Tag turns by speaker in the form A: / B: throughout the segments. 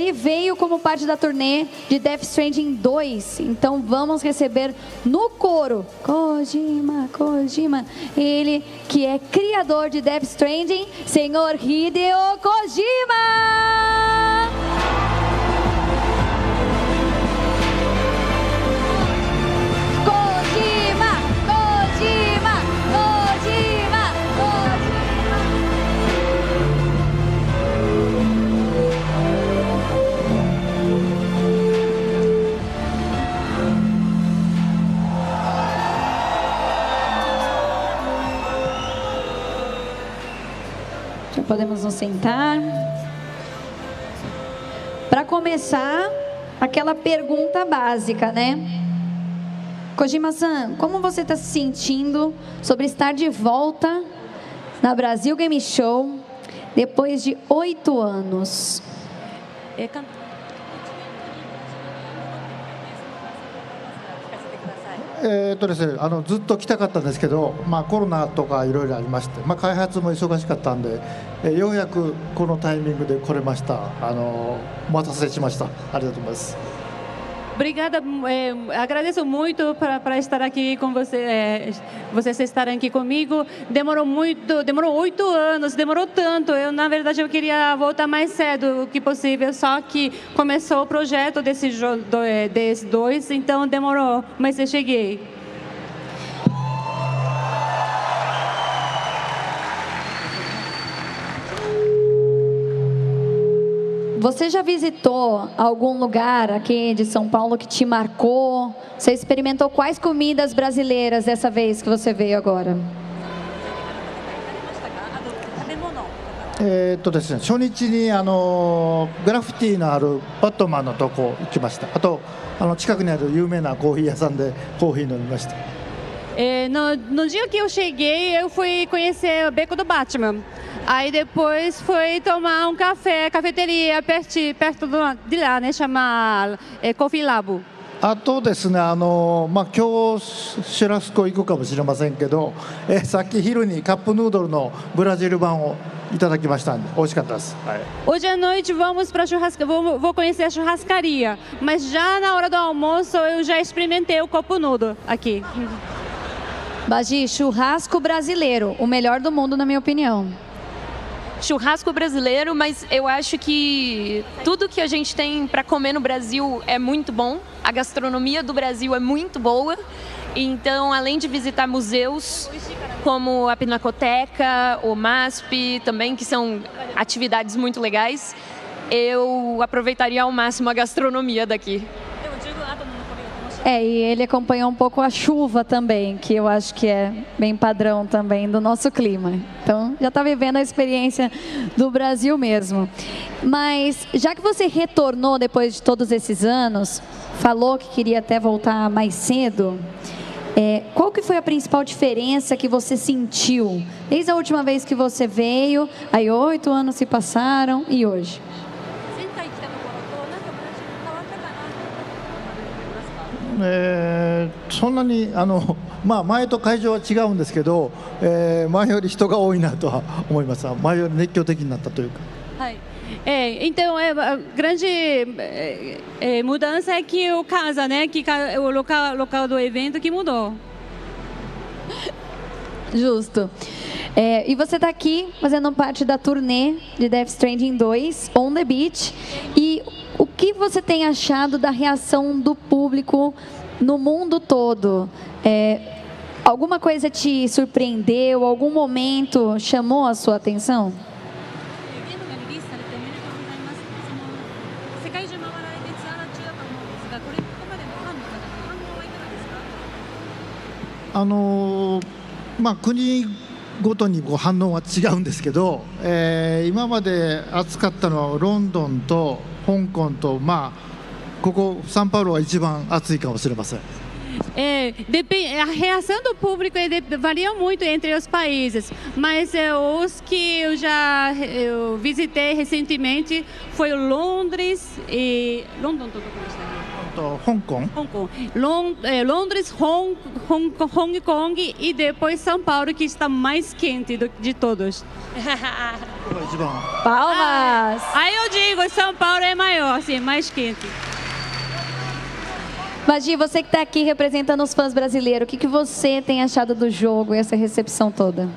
A: Ele veio como parte da turnê de Death Stranding 2, então vamos receber no coro Kojima, ele que é criador de Death Stranding, senhor Hideo Kojima! Já podemos nos sentar. Para começar, aquela pergunta básica, né? Kojima-san, como você está se sentindo sobre estar de volta na Brasil Game Show depois de 8 anos?
B: ですね、ずっと来たかったんですけど、コロナとかいろいろありまして、開発も忙しかったんで、ようやくこのタイミングで来れました。お待たせしました。ありがとうございます。
C: Obrigada, agradeço muito para estar aqui com você, vocês estarem aqui comigo. Demorou 8 anos, demorou tanto. Na verdade, eu queria voltar mais cedo que possível, só que começou o projeto desses dois, então demorou, mas eu cheguei.
A: Você já visitou algum lugar aqui de São Paulo que te marcou? Você experimentou quais comidas brasileiras dessa vez que você veio agora?
B: ですね、初日にグラフィティのあるバットマンのとこ行きました。あと近くにある有名なコーヒー屋さんでコーヒー飲みました。
C: No dia que eu cheguei, eu fui conhecer o Beco do Batman. Aí depois foi tomar um café, cafeteria perto de lá, né? Chama Coffee Labo.
B: あとですね、今日シュラスコ行くかもしれませんけど、さっき昼にカップヌードルのブラジル版をいただきましたんで美味しかったです。はい、
C: Hoje à noite vamos para vou conhecer a churrascaria, mas já na hora do almoço eu já experimentei o copo nudo aqui.
A: Bagi, churrasco brasileiro, o melhor do mundo na minha opinião.
D: Churrasco brasileiro, mas eu acho que tudo que a gente tem para comer no Brasil é muito bom. A gastronomia do Brasil é muito boa. Então, além de visitar museus como a Pinacoteca, o MASP, também, que são atividades muito legais, eu aproveitaria ao máximo a gastronomia daqui.
A: E ele acompanhou um pouco a chuva também, que eu acho que é bem padrão também do nosso clima. Então, já está vivendo a experiência do Brasil mesmo. Mas, já que você retornou depois de todos esses anos, falou que queria até voltar mais cedo, qual que foi a principal diferença que você sentiu desde a última vez que você veio, aí 8 anos se passaram e hoje?
B: そんなに前と会場は違うんですけど、前より人が多いなとは思います。前より熱狂的になったというか。
C: Então, a grande mudança é que o casa, né? Que o local do evento que mudou.
A: Justo. E você está aqui fazendo parte da turnê de Death Stranding 2, On The Beach. E o que você tem achado da reação do público no mundo todo? Alguma coisa te surpreendeu? Algum momento chamou a sua atenção?
B: Então, 国ごとに反応は違うんですけど、今まで暑かったのはロンドンと香港と、ここサンパウロは一番暑いかもしれません。
C: A reação do público varia muito entre os países, mas os que eu visitei recentemente foi Londres e
B: Hong Kong.
C: Londres, Hong Kong e depois São Paulo, que está mais quente de todos.
A: Palmas!
C: Aí eu digo, São Paulo é maior, sim, mais quente.
A: Magi, você que está aqui representando os fãs brasileiros, o que você tem achado do jogo e essa recepção toda?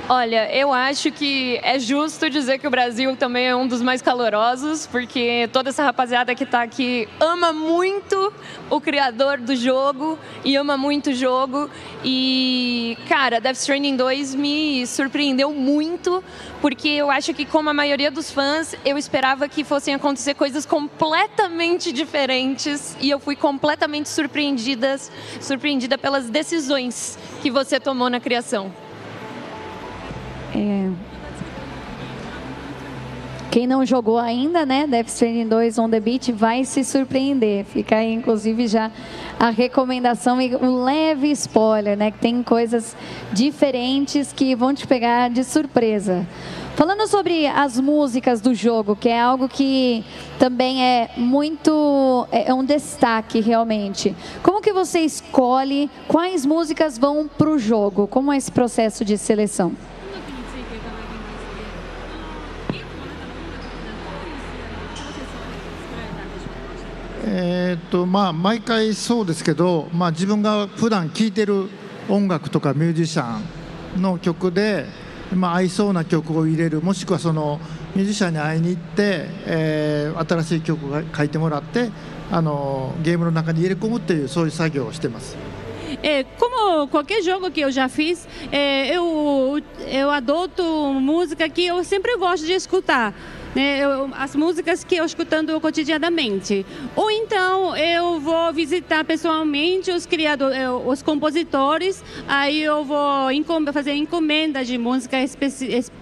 D: Olha, eu acho que é justo dizer que o Brasil também é um dos mais calorosos, porque toda essa rapaziada que está aqui ama muito o criador do jogo e ama muito o jogo. E, cara, Death Stranding 2 me surpreendeu muito, porque eu acho que, como a maioria dos fãs, eu esperava que fossem acontecer coisas completamente diferentes e eu fui completamente surpreendida pelas decisões que você tomou na criação.
A: Quem não jogou ainda, né, Death Stranding 2 On The Beat, vai se surpreender. Fica aí, inclusive, já a recomendação e um leve spoiler, né, que tem coisas diferentes que vão te pegar de surpresa. Falando sobre as músicas do jogo, que é algo que também é muito, é um destaque realmente. Como que você escolhe quais músicas vão para o jogo? Como é esse processo de seleção?
B: 毎回そうですけど、自分が普段聴いてる音楽とかミュージシャンの曲で、合いそうな曲を入れる、もしくはそのミュージシャンに会いに行って、新しい曲が書いてもらってゲームの中に入れ込むっていうそういう作業をしてます。
C: Como qualquer jogo que eu já fiz, eu adoto música que eu sempre gosto de escutar, né? As músicas que eu escutando cotidianamente. Ou então eu vou visitar pessoalmente os criadores, os compositores, aí eu vou fazer encomenda de música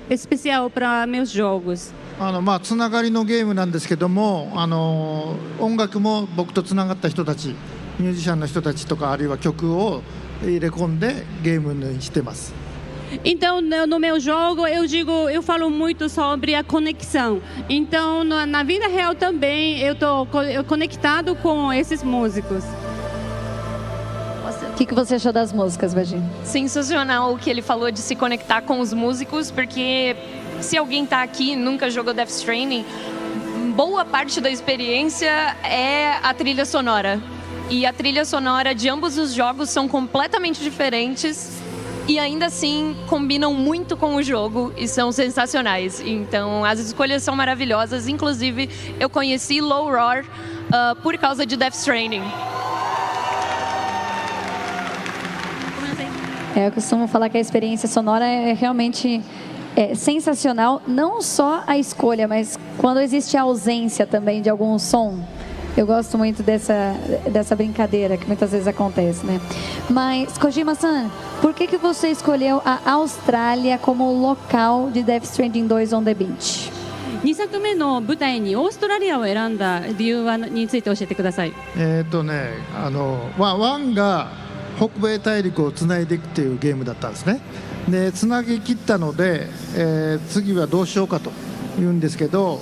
C: especial para meus jogos.
B: つながりのゲームなんですけども、音楽も僕とつながった人たち、ミュージシャンの人たちとかあるいは曲を入れ込んでゲームにしてます。
C: Então, no meu jogo, eu falo muito sobre a conexão. Então, na vida real também, eu estou conectado com esses músicos.
A: O que você achou das músicas, Virginia?
D: Sensacional o que ele falou de se conectar com os músicos, porque se alguém está aqui e nunca jogou Death Stranding, boa parte da experiência é a trilha sonora. E a trilha sonora de ambos os jogos são completamente diferentes e ainda assim combinam muito com o jogo e são sensacionais. Então as escolhas são maravilhosas. Inclusive eu conheci Low Roar por causa de Death Stranding.
A: Eu costumo falar que a experiência sonora é realmente sensacional. Não só a escolha, mas quando existe a ausência também de algum som. Eu gosto muito dessa brincadeira que muitas vezes acontece, né? Mas, Kojima-san, por que você escolheu a Austrália como local de Death Stranding 2 On The Beach?
C: 2作目の舞台にオーストラリアを選んだ理由について教えてください。
B: 1が北米大陸をつないでいくというゲームだったんですね。で、つなぎ切ったので、次はどうしようかというんですけど、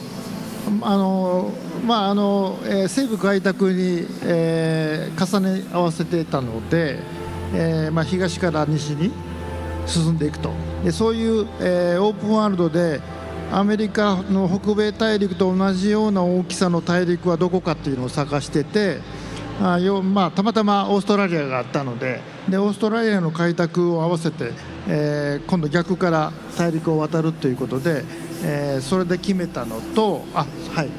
B: 西部開拓に、重ね合わせてたので、東から西に進んでいくと。で、そういう、オープンワールドでアメリカの北米大陸と同じような大きさの大陸はどこかっていうのを探してて、たまたまオーストラリアがあったので、オーストラリアの開拓を合わせて、今度逆から大陸を渡るということで、それで決めたのと、はい。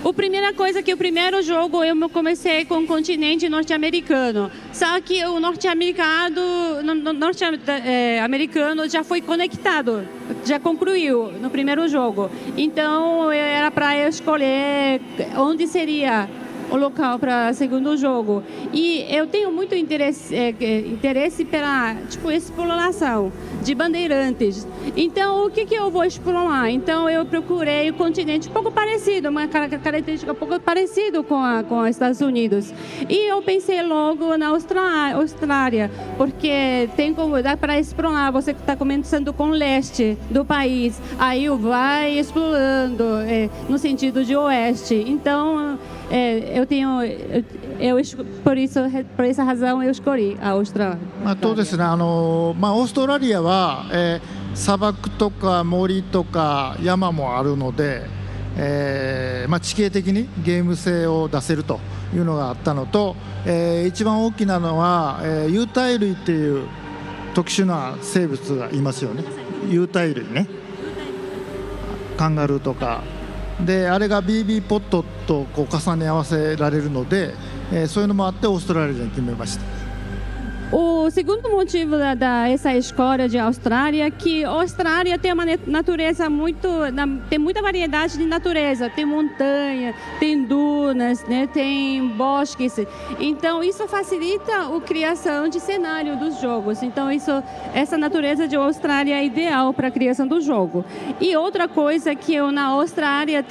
C: A primeira coisa que o primeiro jogo eu comecei com o continente norte-americano. Só que o norte-americano já foi conectado, já concluiu no primeiro jogo. Então era para eu escolher onde seria o local para segundo jogo. E eu tenho muito interesse pela exploração de Bandeirantes. Então, o que eu vou explorar? Então, eu procurei o continente um pouco parecido, uma característica um pouco parecida com os Estados Unidos. E eu pensei logo na Austrália, porque tem como dá para explorar. Você está começando com o leste do país, aí vai explorando no sentido de oeste. Então, por essa razão eu escolhi a Austrália.
B: そうですね、オーストラリアは、砂漠とか森とか山もあるので、地形的にゲーム性を出せるというのがあったのと、一番大きなのは、有袋類っていう特殊な生物がいますよね。有袋類ね、カンガルーとかで、あれが BB ポットとこう重ね合わせられるので、そういうのもあってオーストラリアに決めました。
C: O segundo motivo dessa escolha de Austrália é que a Austrália tem uma natureza tem muita variedade de natureza, tem montanha, tem dunas, né, tem bosques. Então isso facilita a criação de cenário dos jogos. Então essa natureza de Austrália é ideal para a criação do jogo. E outra coisa que na Austrália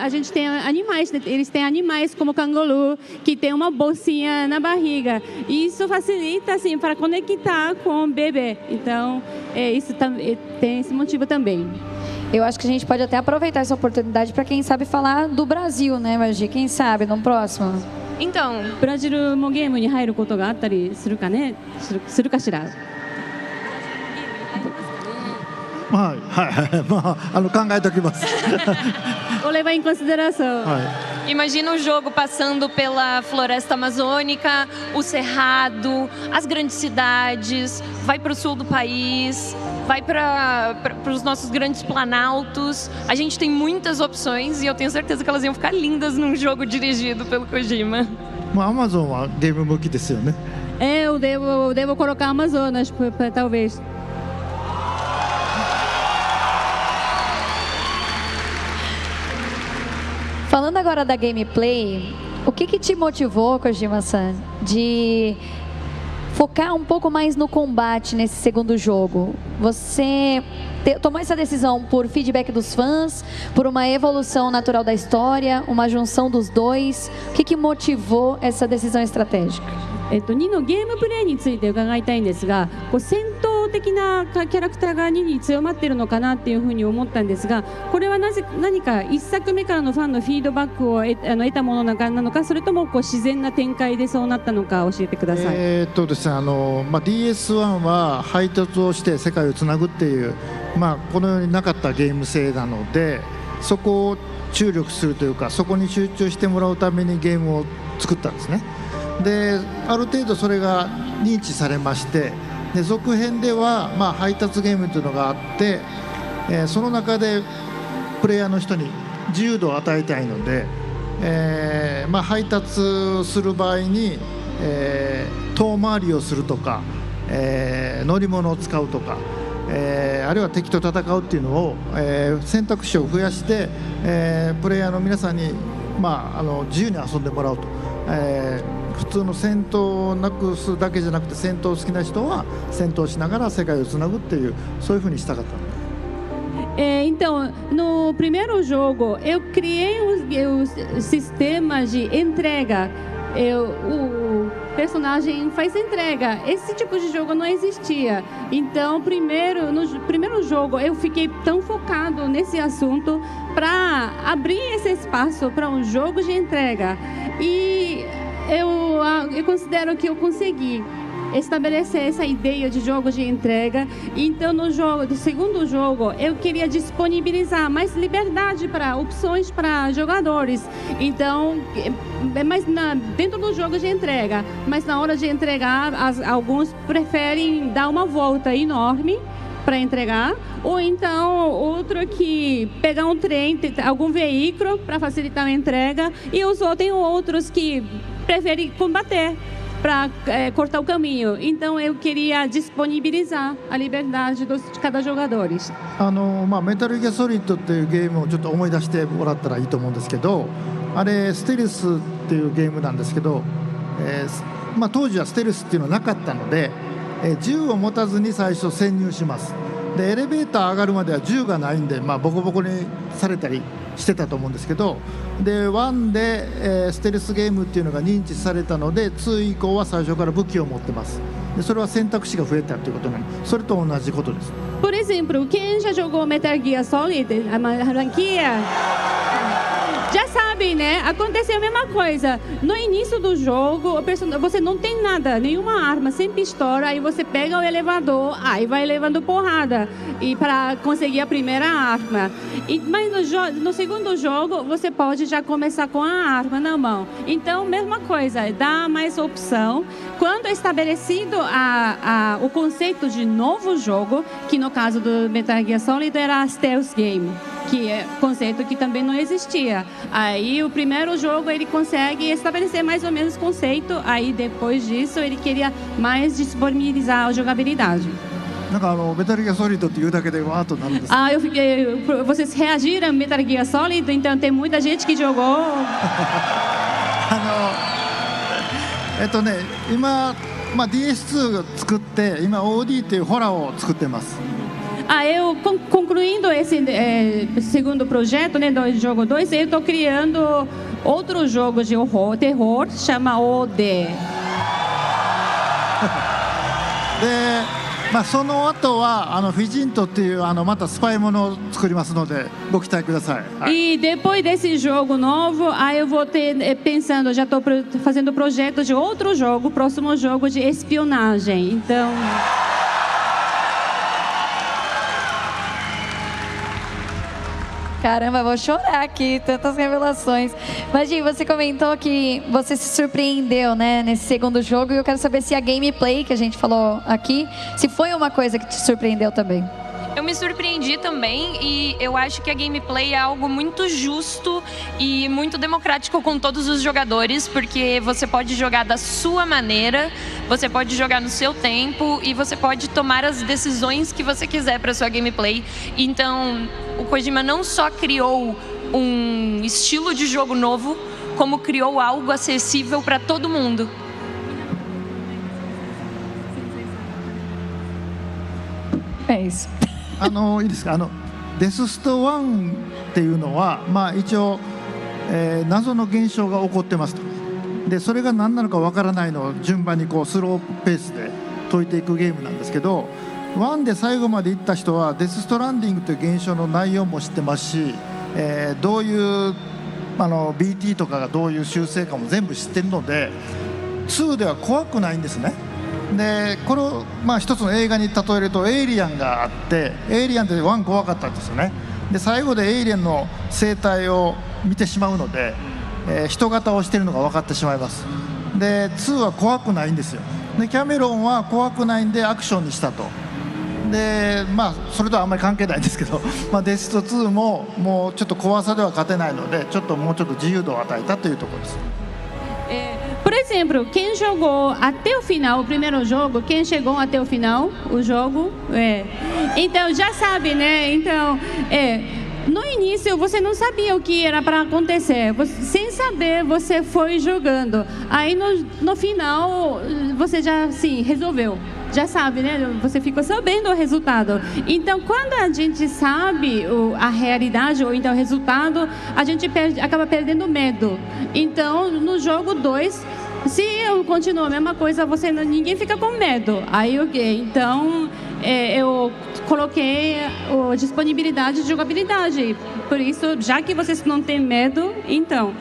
C: a gente tem animais, eles têm animais como canguru que tem uma bolsinha na barriga. E isso facilita assim para conectar com o bebê. Então, isso tem esse motivo também.
A: Eu acho que a gente pode até aproveitar essa oportunidade para quem sabe falar do Brasil, né, Magi? Quem sabe no próximo?
D: Então,
C: ブラジルもゲームに入ることがあったりするかね、するかしら。
B: はい、考えておきます。
C: Vou levar em consideração.
D: imagina o jogo passando pela floresta amazônica, o cerrado, as grandes cidades, vai para o sul do país, vai para os nossos grandes planaltos. A gente tem muitas opções e eu tenho certeza que elas iam ficar lindas num jogo dirigido pelo Kojima.
B: アマゾンはゲーム向きですよね。
C: Eu devo colocar Amazonas, talvez.
A: Falando agora da gameplay, o que te motivou, Kojima-san, de focar um pouco mais no combate nesse segundo jogo? Você tomou essa decisão por feedback dos fãs, por uma evolução natural da história, uma junção dos dois? O que motivou essa decisão estratégica?
C: 2のゲームプレイについて伺いたいんですが、戦闘的なキャラクターが2に強まっているのかなっていうふうに思ったんですが、これは何か1作目からのファンのフィードバックを得たものなのか、それとも自然な展開でそうなったのか教えてください。
B: ですね、DS1 は配達をして世界をつなぐっていう、このようになかったゲーム性なので、そこを注力するというか、そこに集中してもらうためにゲームを作ったんですね。である程度それが認知されまして、で続編では、配達ゲームというのがあって、その中でプレイヤーの人に自由度を与えたいので、配達する場合に、遠回りをするとか、乗り物を使うとか、あるいは敵と戦うっていうのを、選択肢を増やして、プレイヤーの皆さんに、自由に遊んでもらうと。普通の戦闘をなくすだけじゃなくて、戦闘好きな人は戦闘しながら世界をつなぐっていう、そういうふうにしたかった。
C: Então, no primeiro jogo, eu criei o sistema de entrega. O personagem faz entrega. Esse tipo de jogo não existia. Então, no primeiro jogo, eu fiquei tão focado nesse assunto para abrir esse espaço para um jogo de entrega. E eu considero que eu consegui estabelecer essa ideia de jogo de entrega. Então, no segundo jogo, eu queria disponibilizar mais liberdade para opções para jogadores. Então, dentro do jogo de entrega, mas na hora de entregar, alguns preferem dar uma volta enorme para entregar, ou então outro que pegar um trem, algum veículo para facilitar a entrega, e tem outros que preferem combater. cortar o caminho. Então, eu queria disponibilizar a liberdade de cada jogador.
B: メタルギアソリッドっていうゲームをちょっと思い出してもらったらいいと思うんですけど、あれステルスっていうゲームなんですけど、当時はステルスっていうのはなかったので、銃を持たずに最初潜入します。でエレベーター上がるまでは銃がないんで、ボコボコにされたりしてたと思うんですけど、で1で、ステルスゲームっていうのが認知されたので、2以降は最初から武器を持ってます。でそれは選択肢が増えたということなので、それと同じことです。
C: Por exemplo, quem já jogou Metal Gear Solid, a franquia, já sabe, né? Aconteceu a mesma coisa. No início do jogo, você não tem nada, nenhuma arma, sem pistola, aí você pega o elevador, aí vai levando porrada e para conseguir a primeira arma. Mas no segundo jogo, você pode já começar com a arma na mão. Então, mesma coisa, dá mais opção. Quando é estabelecido o conceito de novo jogo, que no caso do Metal Gear Solid era Stealth Game, que é conceito que também não existia. Aí o primeiro jogo ele consegue estabelecer mais ou menos conceito, aí depois disso ele queria mais disponibilizar a jogabilidade.
B: なんかメタルギアソリッドっていうだけでわーっとなるんです。
C: Vocês reagiram ao Metal Gear Solid, então tem muita gente que jogou.
B: 今、DS2 を作って今 OD っていうホラーを作ってます。
C: Eu concluindo esse segundo projeto, né, do jogo 2, eu estou criando outro jogo de terror, chama OD.
B: でその後はフィジントっていうまたスパイものを作りますのでご期待ください。
C: E depois desse jogo novo, aí eu vou ter pensando, já estou fazendo projeto de outro jogo, próximo jogo de espionagem. Então
A: Caramba, vou chorar aqui, tantas revelações. Mas, Gi, você comentou que você se surpreendeu, né, nesse segundo jogo. E eu quero saber se a gameplay que a gente falou aqui, se foi uma coisa que te surpreendeu também.
D: Eu me surpreendi também e eu acho que a gameplay é algo muito justo e muito democrático com todos os jogadores, porque você pode jogar da sua maneira, você pode jogar no seu tempo e você pode tomar as decisões que você quiser para sua gameplay. Então, o Kojima não só criou um estilo de jogo novo, como criou algo acessível para todo mundo.
A: É isso.
B: いいですか。デススト1っていうのは、一応、謎の現象が起こってますと。でそれが何なのかわからないのを順番にスローペースで解いていくゲームなんですけど、1で最後まで行った人はデスストランディングという現象の内容も知ってますし、どういうBT とかがどういう修正かも全部知ってるので、2では怖くないんですね。でこれを一つの映画に例えるとエイリアンがあって、エイリアンって1怖かったんですよね。で最後でエイリアンの生態を見てしまうので、人型をしているのが分かってしまいます。で2は怖くないんですよ。でキャメロンは怖くないんでアクションにしたと。でそれとはあんまり関係ないんですけど、デスト2ももうちょっと怖さでは勝てないので、もうちょっと自由度を与えたというところです。
C: Por exemplo, quem jogou até o final, o primeiro jogo, quem chegou até o final, o jogo, então já sabe, né? Então, no início você não sabia o que era para acontecer, sem saber você foi jogando. Aí no final você já resolveu. Já sabe, né? Você ficou sabendo o resultado. Então, quando a gente sabe a realidade ou então o resultado, a gente acaba perdendo medo. Então, no jogo 2, se eu continuo a mesma coisa, ninguém fica com medo. Aí, ok. Então, eu coloquei a disponibilidade de jogabilidade. Por isso, já que vocês não têm medo, então...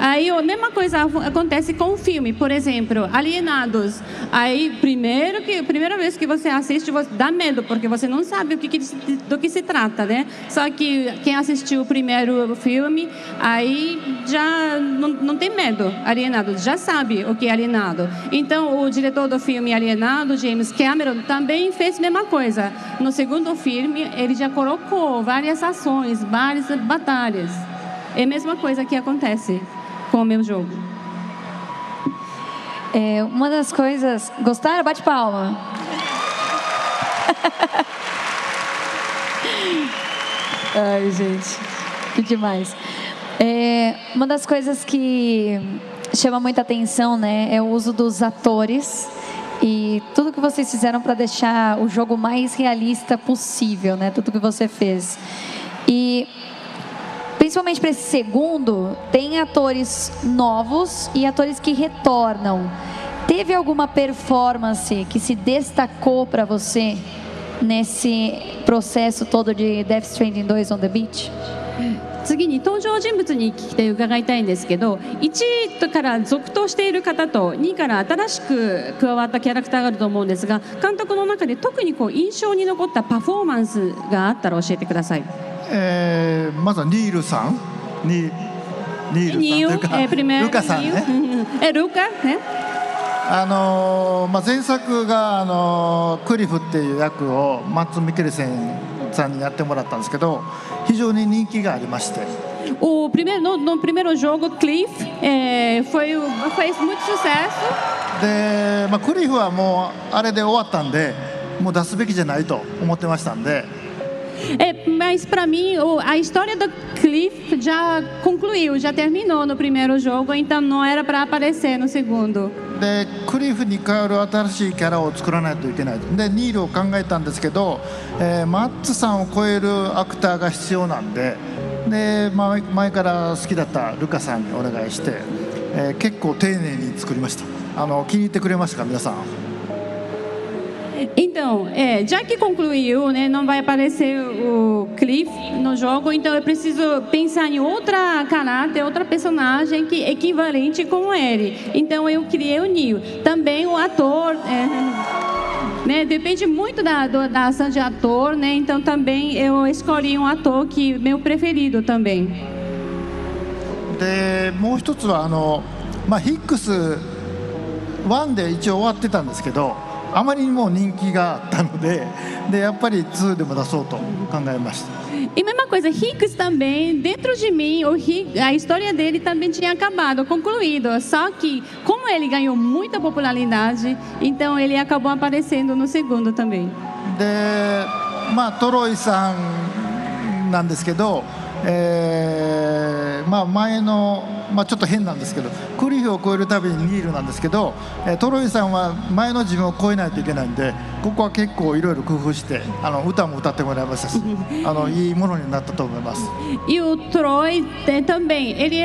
C: Aí a mesma coisa acontece com o filme, por exemplo, Alienados. Aí primeira vez que você assiste, dá medo, porque você não sabe do que se trata, né? Só que quem assistiu o primeiro filme, aí já não tem medo. Alienado, já sabe o que é alienado. Então o diretor do filme Alienado, James Cameron, também fez a mesma coisa. No segundo filme, ele já colocou várias ações, várias batalhas. É a mesma coisa que acontece com o meu jogo.
A: Uma das coisas... Gostaram? Bate palma. Ai, gente, que demais. Uma das coisas que chama muita atenção, né, é o uso dos atores e tudo que vocês fizeram para deixar o jogo mais realista possível, né, tudo que você fez. E principalmente para esse segundo, tem atores novos e atores que retornam. Teve alguma performance que se destacou para você nesse processo todo de Death Stranding 2 on the Beach?
C: 次に登場人物に聞いて伺いたいんですけど、1から続投している方と2から新しく加わったキャラクターがあると思うんですが、監督の中で特に印象に残ったパフォーマンスがあったら教えてください。
B: まずはニールさんニールさんというかルカさんね。
C: ルカね。
B: 前作がクリフっていう役をマッツ・ミケルセンさんにやってもらったんですけど、非常に人気がありまして。
C: No primeiro jogo, Cliff fez muito sucesso.
B: で、クリフはもうあれで終わったんで、もう出すべきじゃないと思ってましたんで。
C: Mas para mim a história do Cliff já concluiu, já terminou no primeiro jogo, então não era para aparecer no segundo.
B: でクリフに代わる新しいキャラを作らないといけないでニールを考えたんですけど、マッツさんを超えるアクターが必要なんで、前から好きだったルカさんにお願いして、結構丁寧に作りました。気に入ってくれましたか皆さん。
C: Então, já que concluiu, né, não vai aparecer o Cliff no jogo, então eu preciso pensar em outra caráter, outra personagem que equivalente com ele. Então eu criei o Neo. Também o ator, né, depende muito da ação de ator, né? Então também eu escolhi um ator que meu preferido também.
B: でもう一つはヒックス1で一応終わってたんですけど。あまりにも人気があったので、やっぱり2でも出そうと考えました。
C: E mesma coisa, Hicks também, dentro de mim, a história dele também tinha acabado, concluído. Só que, como ele ganhou muita popularidade, então ele acabou aparecendo no segundo também.
B: で、トロイさんなんですけど、前のちょっと変なんですけどクリフを超えるたびにニールなんですけど、トロイさんは前の自分を超えないといけないんで、ここは結構いろいろ工夫して歌も歌ってもらいましたしいいものになったと思います。
C: E o Troy também, ele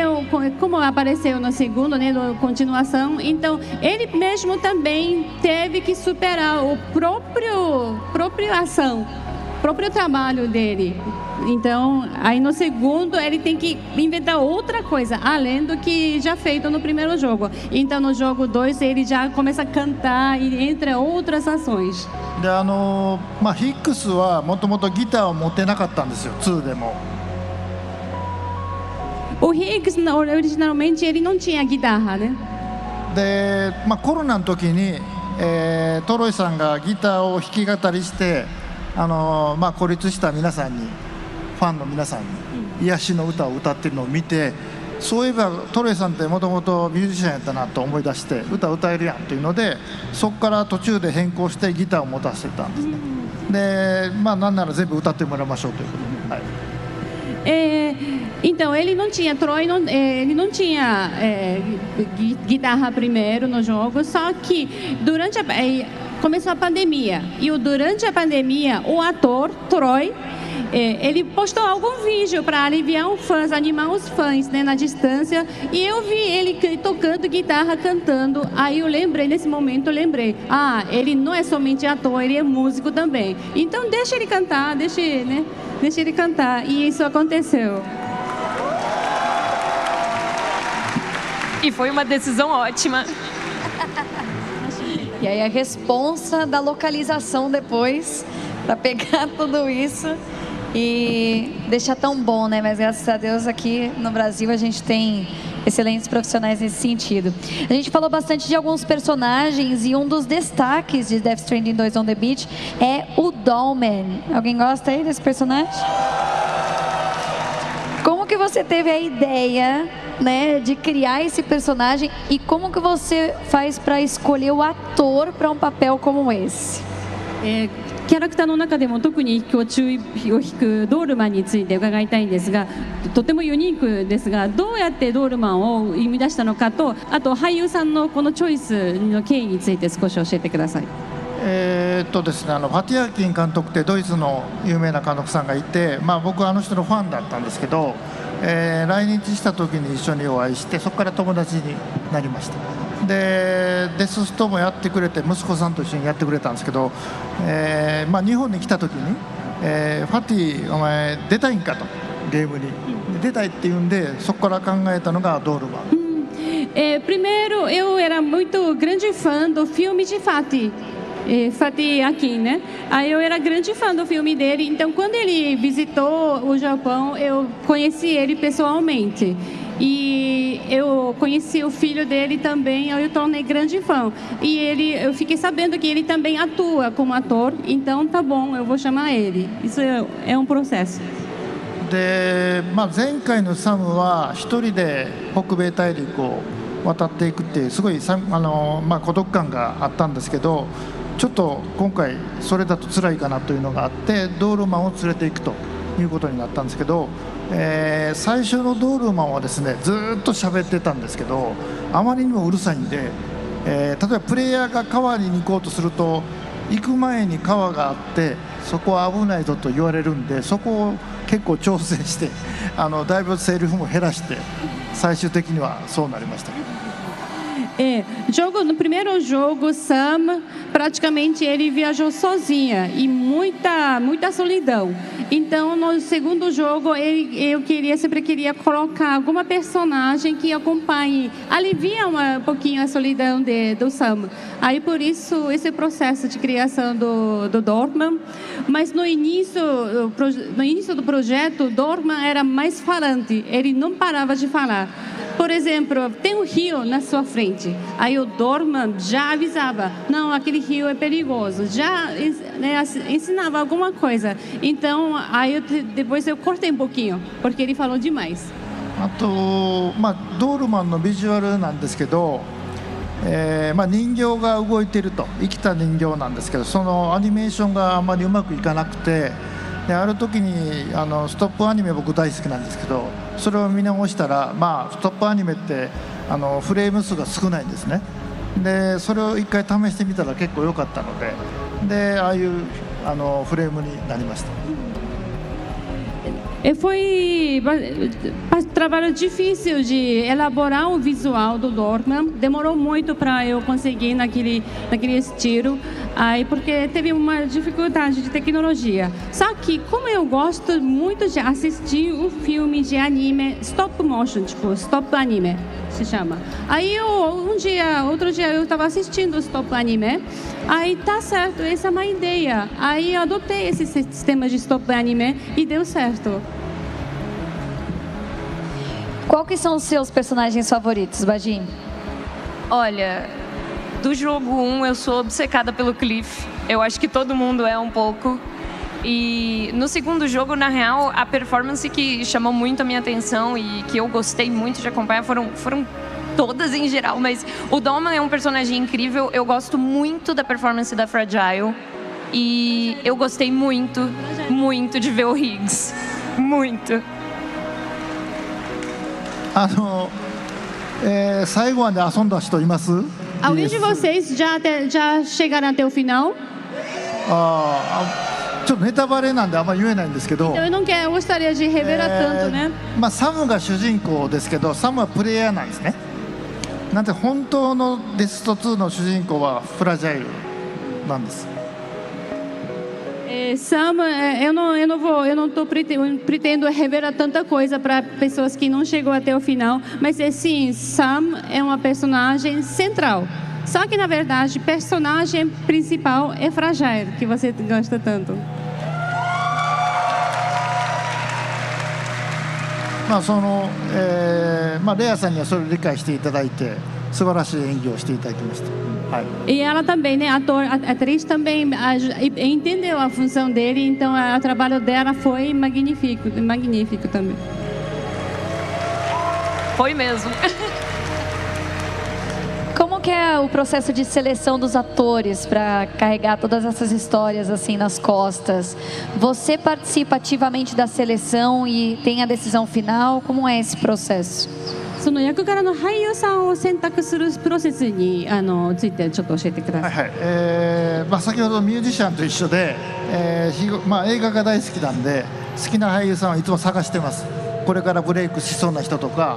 C: como apareceu no segundo, né, da continuação, então ele mesmo também teve que superar o próprio trabalho dele. Então, aí no segundo ele tem que inventar outra coisa, além do que já feito no primeiro jogo. Então, no jogo 2 ele já começa a cantar e entre outras ações.
B: でヒックスはもともとギターを持ってなかったんですよ、2でも。
C: O Hicks originalmente ele não tinha guitarra, né?
B: で、コロナの時に、トロイさんがギターを弾き語りして孤立した皆さんにファンの皆さんに癒しの歌を歌ってるのを見て、そういえばトロイさんってもともとミュージシャンやったなと思い出して歌えるやんというので、そこから途中で変更してギターを持たせてたんですね。で、なんなら全部歌ってもらいましょうということで。はい。
C: Então ele não tinha ele não tinha guitarra primeiro no jogo, só que durante começou a pandemia e durante a pandemia o ator Troy ele postou algum vídeo para aliviar os fãs, animar os fãs, né, na distância, e eu vi ele tocando guitarra, cantando. Aí eu lembrei, nesse momento eu lembrei, ele não é somente ator, ele é músico também. Então deixa ele cantar, deixa ele cantar. E isso aconteceu.
D: E foi uma decisão ótima.
A: E aí a responsa da localização depois, para pegar tudo isso e deixar tão bom, né? Mas graças a Deus aqui no Brasil a gente tem excelentes profissionais nesse sentido. A gente falou bastante de alguns personagens e um dos destaques de Death Stranding 2 on the Beach é o Dollman. Alguém gosta aí desse personagem? Como que você teve a ideia né, de criar esse personagem e como que você faz para escolher o ator para um papel como esse?
C: キャラクターの中でも特に注意を引くドールマンについて伺いたいんですが、とてもユニークですが、どうやってドールマンを生み出したのかと、あと俳優さんのこのチョイスの経緯について少し教えてください。
B: ですね、ファティアキン監督ってドイツの有名な監督さんがいて、僕はあの人のファンだったんですけど、来日した時に一緒にお会いして、そこから友達になりました。でデスストもやってくれて、息子さんと一緒にやってくれたんですけど、日本に来た時に、ファティお前出たいんかと、ゲームに出たいって言うんで、そこから考えたのがドールマン。
C: Primeiro, eu era muito grande fã do filme de Fatih. Fatih Akin, né? Aí eu era grande fã do filme dele, então quando ele visitou o Japão, eu conheci ele pessoalmente. E eu conheci o filho dele também, eu tornei grande fã. E eu fiquei sabendo que ele também atua como ator, então tá bom, eu vou chamar ele. Isso é um processo.
B: で前回のサムは一人で北米大陸を渡っていくっていうすごい孤独感があったんですけど、ちょっと今回それだと辛いかなというのがあって、ドールマンを連れていくということになったんですけど、最初のドールマンはですね、ずっと喋ってたんですけど、あまりにもうるさいんで、例えばプレイヤーが川に行こうとすると、行く前に川があってそこは危ないぞと言われるんで、そこを結構調整してだいぶセリフも減らして最終的にはそうなりました。
C: No primeiro jogo, Sam praticamente ele viajou sozinha e muita solidão. Então, no segundo jogo, sempre queria colocar alguma personagem que acompanhe, alivia um pouquinho a solidão do Sam. Aí, por isso, esse processo de criação do Dorman. Mas no início do projeto, Dorman era mais falante, ele não parava de falar. Por exemplo, tem um rio na sua frente. Aí o Dorman já avisava, não, aquele rio é perigoso. Já ensinava alguma coisa. Então, depois eu cortei um pouquinho, porque ele falou demais.
B: あと、ドールマンのビジュアルなんですけど、人形が動いていると、生きた人形なんですけど、そのアニメーションがあんまりうまくいかなくて、である時にストップアニメ僕大好きなんですけど、それを見直したら、ストップアニメってフレーム数が少ないんですね。でそれを一回試してみたら結構良かったので、ああいうフレームになりました。
C: Foi trabalho difícil de elaborar o visual do Dorman. Demorou muito para eu conseguir naquele estilo, porque teve uma dificuldade de tecnologia. Só que como eu gosto muito de assistir um filme de anime stop motion, tipo stop anime se chama. Aí outro dia eu estava assistindo stop anime. Aí tá certo, essa é uma ideia. Aí eu adotei esse sistema de stop anime e deu certo.
A: Qual que são os seus personagens favoritos, Bajin?
D: Olha, do jogo 1 eu sou obcecada pelo Cliff. Eu acho que todo mundo é um pouco. E no segundo jogo, na real, a performance que chamou muito a minha atenção e que eu gostei muito de acompanhar foram todas em geral, mas o Dorman é um personagem incrível. Eu gosto muito da performance da Fragile e eu gostei muito de ver o Higgs. Muito.
B: 最後まで遊んだ人います？
C: Alguém de vocês já chegaram até o final?
B: ちょっとネタバレなんであんまり言えないんですけど、
C: Eu gostaria de revelar tanto, né?
B: サムが主人公ですけど、サムはプレイヤーなんですね。なんで本当のデスト2の主人公はフラジャイルなんです。
C: Sam, eu não pretendo revelar tanta coisa para pessoas que não chegou até o final, mas sim, Sam é uma personagem central. Só que na verdade, personagem principal é Fragile, que você gosta tanto.
B: レアさんにはそれを理解していただいて、素晴らしい演技をしていただきました。
C: E ela também, né, atriz também entendeu a função dele, então o trabalho dela foi magnífico também.
D: Foi mesmo.
A: Como que é o processo de seleção dos atores para carregar todas essas histórias assim nas costas? Você participa ativamente da seleção e tem a decisão final? Como é esse processo?
C: その役柄の俳優さんを選択するプロセスについてちょっと教えてください。
B: はいはい。先ほどミュージシャンと一緒で、映画が大好きなんで好きな俳優さんはいつも探してます。これからブレイクしそうな人とか、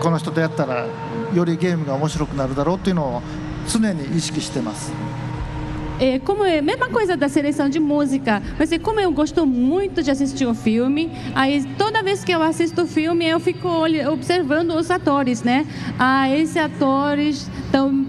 B: この人とやったらよりゲームが面白くなるだろうというのを常に意識してます。
C: Como é a mesma coisa da seleção de música, mas como eu gosto muito de assistir o filme, aí toda vez que eu assisto o filme eu fico observando os atores, né? Esse ator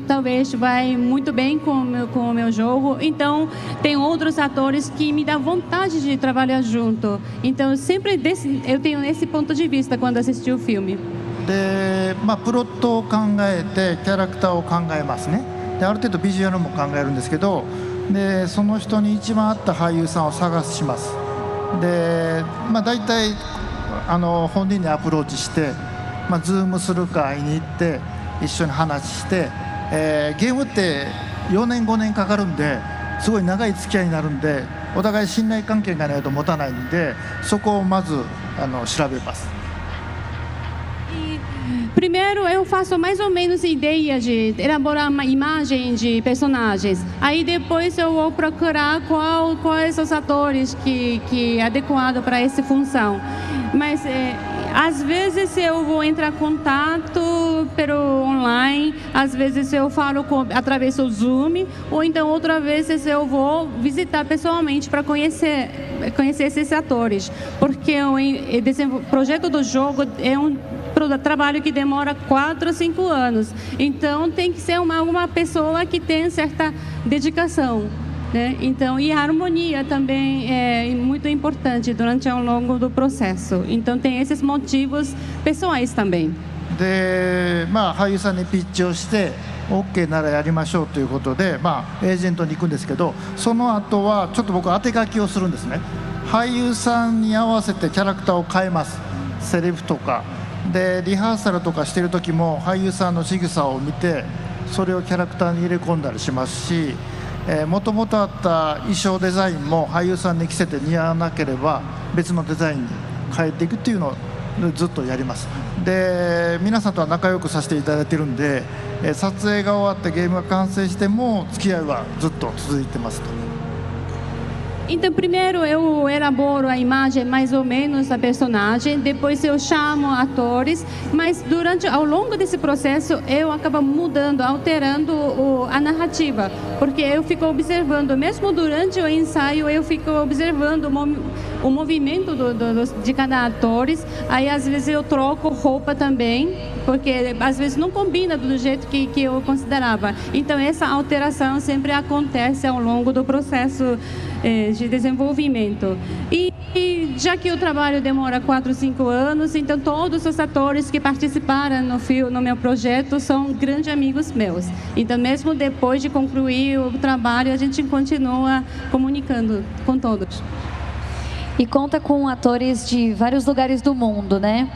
C: talvez vai muito bem com o meu jogo, então tem outros atores que me dão vontade de trabalhar junto. Então sempre eu tenho esse ponto de vista quando assisti o filme.
B: で、プロットを考えてキャラクターを考えますね。で、ある程度ビジュアルも考えるんですけど、でその人に一番合った俳優さんを探します。で、大体本人にアプローチして、ズームするか会いに行って一緒に話して、ゲームって4年5年かかるんですごい長い付き合いになるんで、お互い信頼関係がないと持たないんで、そこをまず調べます。
C: Primeiro eu faço mais ou menos ideia de elaborar uma imagem de personagens. Aí depois eu vou procurar quais os atores que é adequado para essa função. Mas às vezes eu vou entrar em contato pelo online, às vezes eu falo através do Zoom, ou então outra vezes eu vou visitar pessoalmente para conhecer esses atores, porque o projeto do jogo é um trabalho que demora 4 ou 5 anos, então tem que ser uma pessoa que tem certa dedicação, né? Então, e a harmonia também é muito importante durante ao longo do processo, então tem esses motivos pessoais também.
B: で、俳優さんにピッチをして OK ならやりましょうということで、エージェントに行くんですけど、その後はちょっと僕当て書きをするんですね。俳優さんに合わせてキャラクターを変えます。セリフとかでリハーサルとかしてる時も俳優さんの仕草を見てそれをキャラクターに入れ込んだりしますし、もともとあった衣装デザインも俳優さんに着せて似合わなければ別のデザインに変えていくっていうのをずっとやります。で、皆さんとは仲良くさせていただいてるんで、撮影が終わってゲームが完成しても付き合いはずっと続いてますと。
C: Então, primeiro eu elaboro a imagem mais ou menos da personagem, depois eu chamo atores, mas ao longo desse processo eu acabo mudando, alterando a narrativa, porque eu fico observando, mesmo durante o ensaio eu fico observando o movimento de cada ator, aí às vezes eu troco roupa também, porque às vezes não combina do jeito que eu considerava. Então essa alteração sempre acontece ao longo do processo de desenvolvimento. E já que o trabalho demora 4 ou 5 anos, então todos os atores que participaram no meu projeto são grandes amigos meus. Então mesmo depois de concluir o trabalho, a gente continua comunicando com todos.
A: E conta com atores de vários lugares do mundo, né?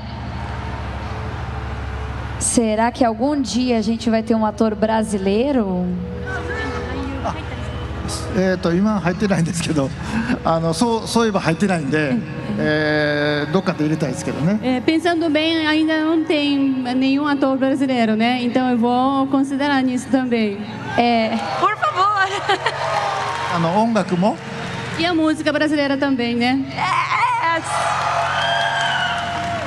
A: Será que algum dia a gente vai ter um ator brasileiro?
B: 今入ってないんですけど、そういえば入ってないんで、どっかで入れたいですけどね。
C: Pensando bem, ainda não tem nenhum ator brasileiro, né? Então eu vou considerar nisso também.
D: Por favor.
B: 音楽も
C: E a música brasileira também, né?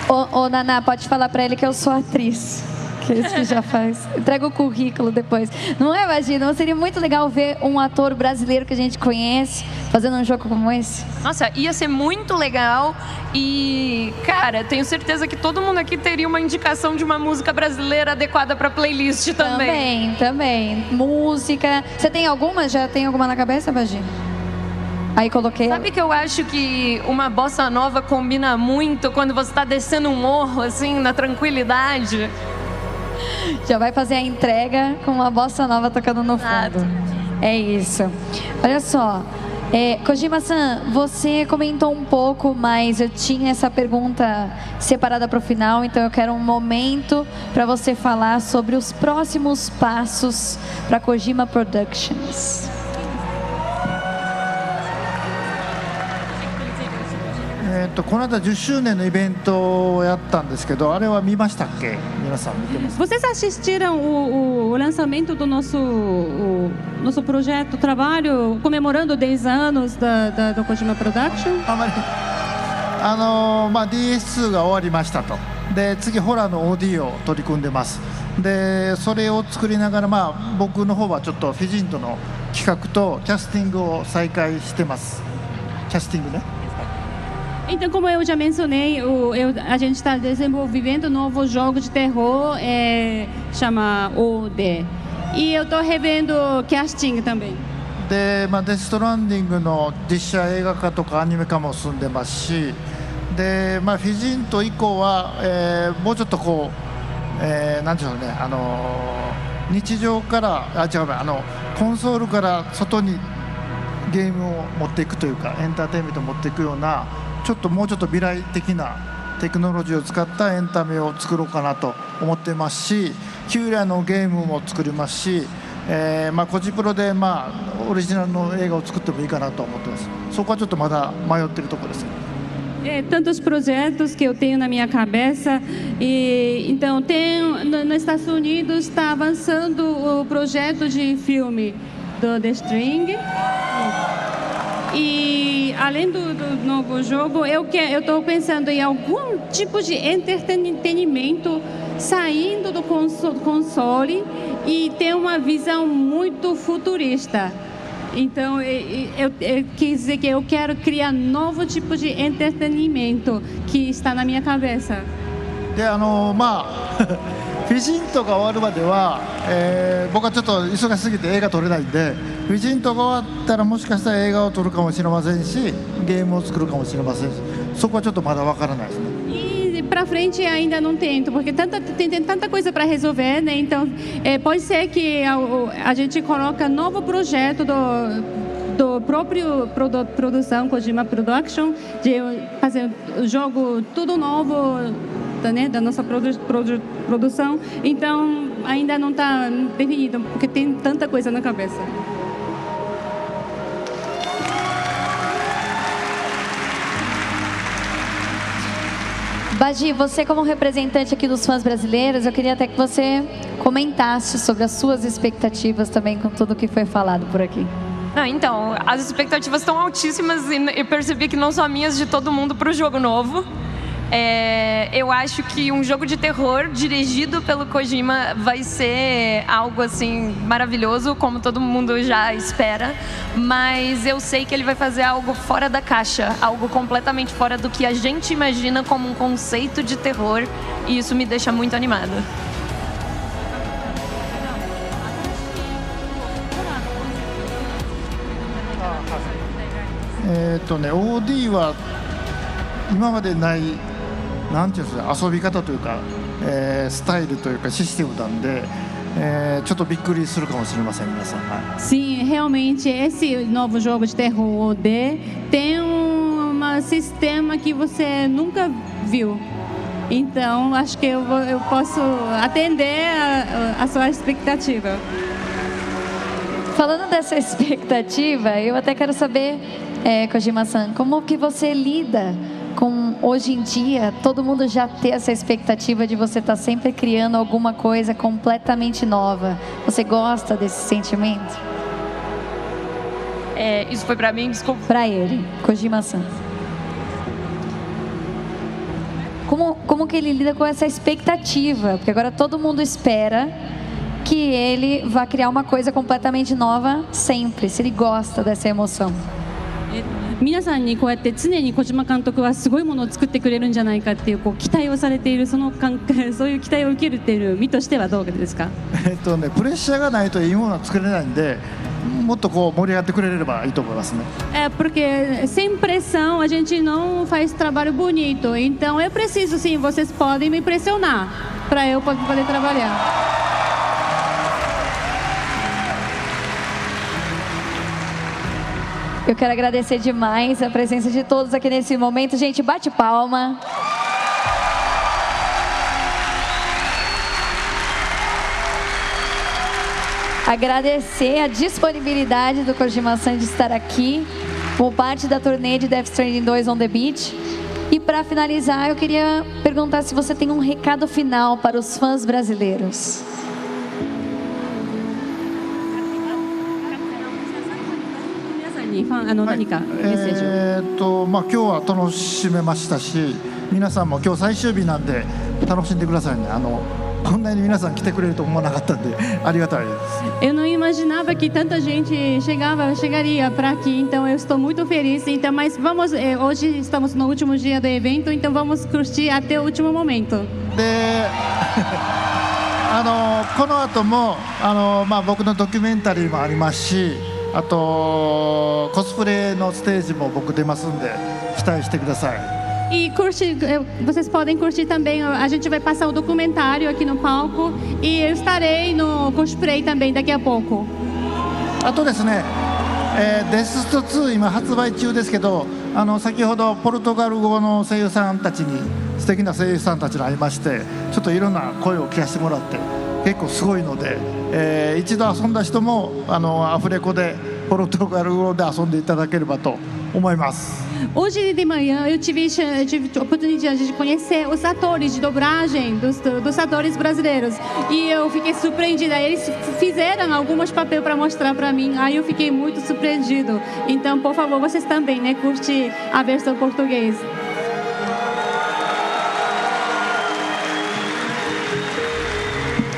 A: Ô, Naná, pode falar pra ele que eu sou atriz. Que é isso que já faz. Entrega o currículo depois. Não é, imagina? Seria muito legal ver um ator brasileiro que a gente conhece fazendo um jogo como esse.
D: Nossa, ia ser muito legal. E, cara, tenho certeza que todo mundo aqui teria uma indicação de uma música brasileira adequada pra playlist também.
A: Também. Música. Você tem alguma? Já tem alguma na cabeça, Bagi? Aí coloquei.
D: Sabe que eu acho que uma bossa nova combina muito quando você tá descendo um morro, assim, na tranquilidade?
A: Já vai fazer a entrega com uma bossa nova tocando no fundo. É isso. Olha só, Kojima-san, você comentou um pouco, mas eu tinha essa pergunta separada para o final, então eu quero um momento para você falar sobre os próximos passos para Kojima Productions.
B: この間10周年のイベントをやったんですけど、あれは見ましたっけ？皆さん見てます？
C: Vocês assistiram o lançamento do nosso projeto, trabalho, comemorando 10 anos do Kojima Production?
B: あまりDS2 が終わりましたと。で次ホラーの OD を取り組んでます。でそれを作りながら、僕の方はちょっとフィジントの企画とキャスティングを再開してます。キャスティングね。
C: Então, como eu já mencionei, a gente está desenvolvendo um novo jogo de terror, chama OD. E eu estou revendo casting também.
B: で、デストランディングの実写映画化とかアニメ化も進んでますし、で、フィジント以降は、もうちょっとこう、なんでしょうね、日常からコンソールから外にゲームを持っていくというか、エンターテインメントを持っていくようなもうちょっと未来的なテクノロジーを使ったエンタメを作ろうかなと思ってますし、旧来のゲームも作りますし、コジプロでオリジナルの映画を作ってもいいかなと思ってます。そこはちょっとまだ迷っているところです。
C: Tantos projetos que eu tenho na minha cabeça, e então nos Estados Unidos está avançando o projeto de filme do The String. E além do novo jogo, eu estou pensando em algum tipo de entretenimento saindo do console e ter uma visão muito futurista. Então, eu quis dizer que eu quero criar novo tipo de entretenimento que está na minha cabeça.
B: でフィジントが終わるまでは、僕はちょっと忙しすぎて映画撮れないんで、フィジントが終わったらもしかしたら映画を撮るかもしれませんし、ゲームを作るかもしれませんし、そこはちょっとまだわからないですね。
C: E para frente ainda não tento, porque tem tanta coisa para resolver, né? Então, pode ser que a gente coloca novo projeto do próprio produção Kojima Production, de fazer o jogo tudo novo, né, da nossa produção. Então, ainda não está definido, porque tem tanta coisa na cabeça.
A: Baji, você como representante aqui dos fãs brasileiros, eu queria até que você comentasse sobre as suas expectativas também com tudo que foi falado por aqui.
D: Então, as expectativas estão altíssimas e eu percebi que não só minhas, de todo mundo para o jogo novo. Eu acho que um jogo de terror dirigido pelo Kojima vai ser algo assim maravilhoso, como todo mundo já espera, mas eu sei que ele vai fazer algo fora da caixa, algo completamente fora do que a gente imagina como um conceito de terror, e isso me deixa muito animada.
B: OD は今までないなんていうんですか、遊び方というか、スタイルというかシステムなんで、ちょっとびっくりするかもしれません皆さん。
C: Sim, realmente esse novo jogo de terror OD tem um sistema que você nunca viu. Então, acho que eu posso atender a sua expectativa.
A: Falando dessa expectativa, eu até quero saber, Kojima-san, como que você lida com, hoje em dia, todo mundo já ter essa expectativa de você estar sempre criando alguma coisa completamente nova. Você gosta desse sentimento?
D: Isso foi pra mim, desculpa.
A: Pra ele, Kojima-san. Como que ele lida com essa expectativa? Porque agora todo mundo espera que ele vá criar uma coisa completamente nova sempre, se ele gosta dessa emoção.
C: 皆さんにこうやって常に小島監督はすごいものを作ってくれるんじゃないかっていう期待をされている、そういう期待を受けるっていう身としてはどうですか？
B: プレッシャーがないといいものは作れないんで、もっとこう盛り上がってくれればいいと思いますね。
C: Porque sem pressão a gente não faz trabalho bonito. Então eu preciso sim, vocês podem me pressionar para eu poder trabalhar.
A: Eu quero agradecer demais a presença de todos aqui nesse momento. Gente, bate palma. Agradecer a disponibilidade do Kojima-san de estar aqui como parte da turnê de Death Stranding 2 on the Beach. E para finalizar, eu queria perguntar se você tem um recado final para os fãs brasileiros.
B: 今日は楽しめましたし、皆さんも今日最終日なんで楽しんでくださいね。こんなに皆さん来てくれると思わなかったんでありがたいです。
C: Eu não imaginava que tanta gente chegaria para aqui, então eu estou muito feliz. Então, mas vamos, hoje estamos no último dia do evento, então vamos curtir até o último momento.
B: でこの後も僕のドキュメンタリーもありますし、あとコスプレのステージも僕出ますんで期待してください。
C: E vocês podem curtir também. A gente vai passar o documentário aqui no palco e eu estarei no cosplay também daqui a pouco.
B: あとですね、デススト2今発売中ですけど、先ほどポルトガル語の声優さんたちに素敵な声優さんたちに会いまして、ちょっといろんな声を聞かせてもらって結構すごいので、一度遊んだ人もアフレコでポルトガル語で遊んでいただければと思います。
C: Hoje de manhã eu tive a oportunidade de conhecer os atores de dobragem dos atores brasileiros e eu fiquei surpreendida. Eles fizeram alguns papéis para mostrar para mim, aí eu fiquei muito surpreendido. Então, por favor, vocês também, né, curte a versão português.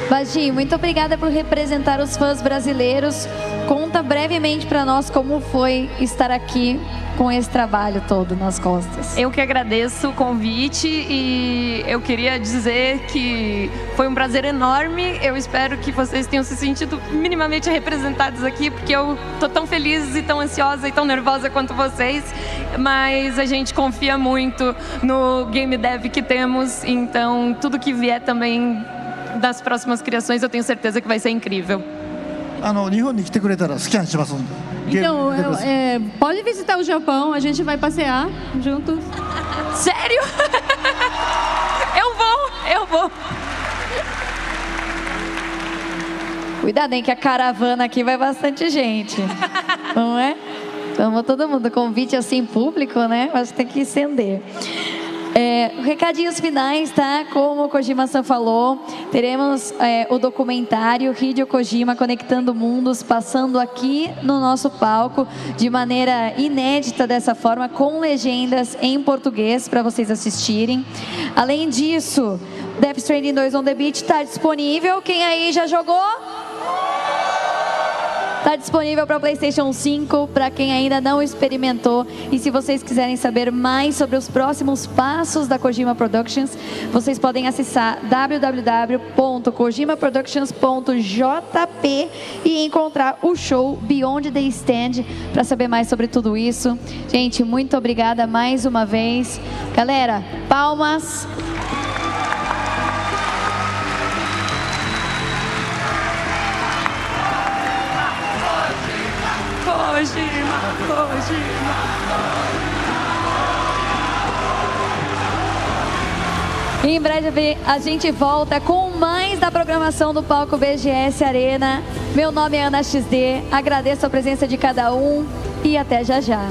A: Baji, muito obrigada por representar os fãs brasileiros. Conta brevemente para nós como foi estar aqui com esse trabalho todo nas costas.
D: Eu que agradeço o convite e eu queria dizer que foi um prazer enorme. Eu espero que vocês tenham se sentido minimamente representados aqui, porque eu tô tão feliz e tão ansiosa e tão nervosa quanto vocês, mas a gente confia muito no game dev que temos, então tudo que vier também das próximas criações eu tenho certeza que vai ser incrível.
B: 日本に来てくれたらスキャンしますんで。
C: Então, pode visitar o Japão, a gente vai passear juntos.
D: Sério? Eu vou.
A: Cuidado, hein, que a caravana aqui vai bastante gente, não é? Vamos todo mundo, convite assim público, né? Acho que tem que estender. Recadinhos finais, tá? Como o Kojima-san falou, teremos o documentário Hideo Kojima Conectando Mundos passando aqui no nosso palco de maneira inédita dessa forma, com legendas em português para vocês assistirem. Além disso, Death Stranding 2 on the Beach está disponível. Quem aí já jogou? Está disponível para o PlayStation 5, para quem ainda não experimentou. E se vocês quiserem saber mais sobre os próximos passos da Kojima Productions, vocês podem acessar www.kojimaproductions.jp e encontrar o show Beyond the Stand para saber mais sobre tudo isso. Gente, muito obrigada mais uma vez. Galera, palmas. Em breve a gente volta com mais da programação do palco BGS Arena. Meu nome é Ana XD, agradeço a presença de cada um e até já já.